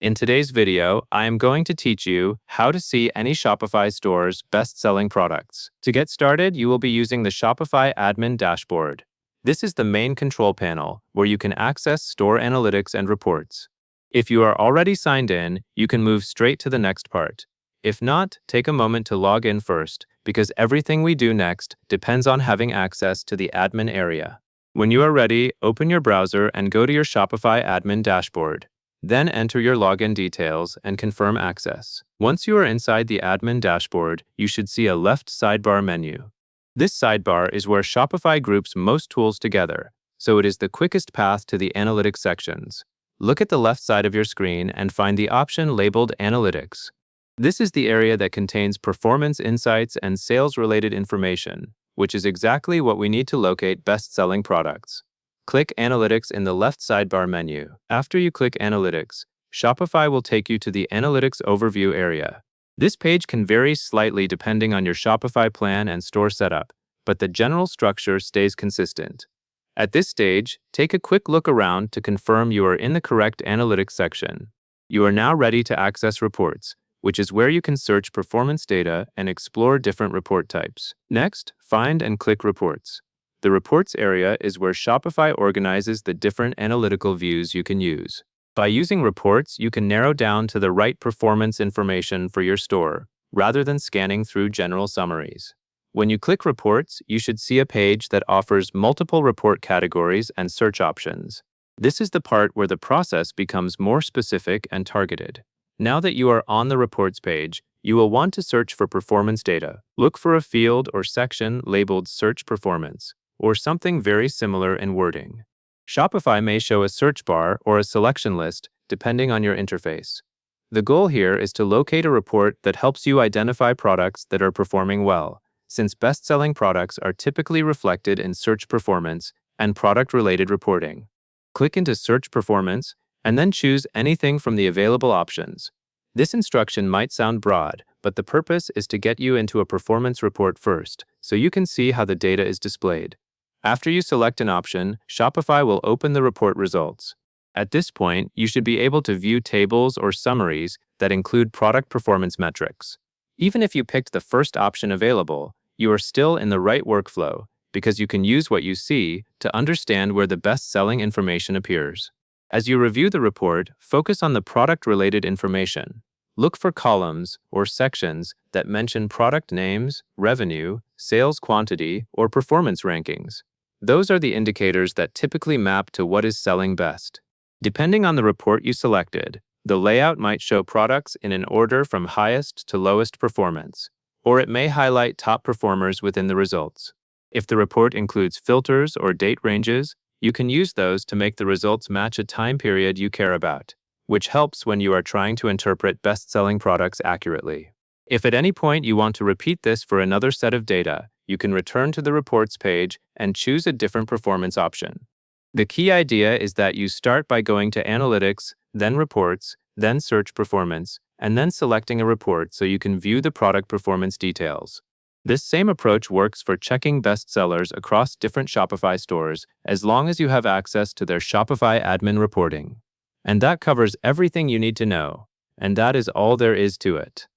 In today's video, I am going to teach you how to see any Shopify store's best-selling products. To get started, you will be using the Shopify admin dashboard. This is the main control panel where you can access store analytics and reports. If you are already signed in, you can move straight to the next part. If not, take a moment to log in first, because everything we do next depends on having access to the admin area. When you are ready, open your browser and go to your Shopify admin dashboard. Then enter your login details and confirm access. Once you are inside the admin dashboard, you should see a left sidebar menu. This sidebar is where Shopify groups most tools together, so it is the quickest path to the analytics sections. Look at the left side of your screen and find the option labeled Analytics. This is the area that contains performance insights and sales-related information, which is exactly what we need to locate best-selling products. Click Analytics in the left sidebar menu. After you click Analytics, Shopify will take you to the Analytics Overview area. This page can vary slightly depending on your Shopify plan and store setup, but the general structure stays consistent. At this stage, take a quick look around to confirm you are in the correct Analytics section. You are now ready to access reports, which is where you can search performance data and explore different report types. Next, find and click Reports. The Reports area is where Shopify organizes the different analytical views you can use. By using reports, you can narrow down to the right performance information for your store, rather than scanning through general summaries. When you click Reports, you should see a page that offers multiple report categories and search options. This is the part where the process becomes more specific and targeted. Now that you are on the Reports page, you will want to search for performance data. Look for a field or section labeled Search Performance, or something very similar in wording. Shopify may show a search bar or a selection list, depending on your interface. The goal here is to locate a report that helps you identify products that are performing well, since best-selling products are typically reflected in search performance and product-related reporting. Click into Search Performance, and then choose anything from the available options. This instruction might sound broad, but the purpose is to get you into a performance report first, so you can see how the data is displayed. After you select an option, Shopify will open the report results. At this point, you should be able to view tables or summaries that include product performance metrics. Even if you picked the first option available, you are still in the right workflow because you can use what you see to understand where the best-selling information appears. As you review the report, focus on the product-related information. Look for columns or sections that mention product names, revenue, sales quantity, or performance rankings. Those are the indicators that typically map to what is selling best. Depending on the report you selected, the layout might show products in an order from highest to lowest performance, or it may highlight top performers within the results. If the report includes filters or date ranges, you can use those to make the results match a time period you care about, which helps when you are trying to interpret best-selling products accurately. If at any point you want to repeat this for another set of data, you can return to the Reports page and choose a different performance option. The key idea is that you start by going to Analytics, then Reports, then Search Performance, and then selecting a report so you can view the product performance details. This same approach works for checking bestsellers across different Shopify stores as long as you have access to their Shopify admin reporting. And that covers everything you need to know, and that is all there is to it.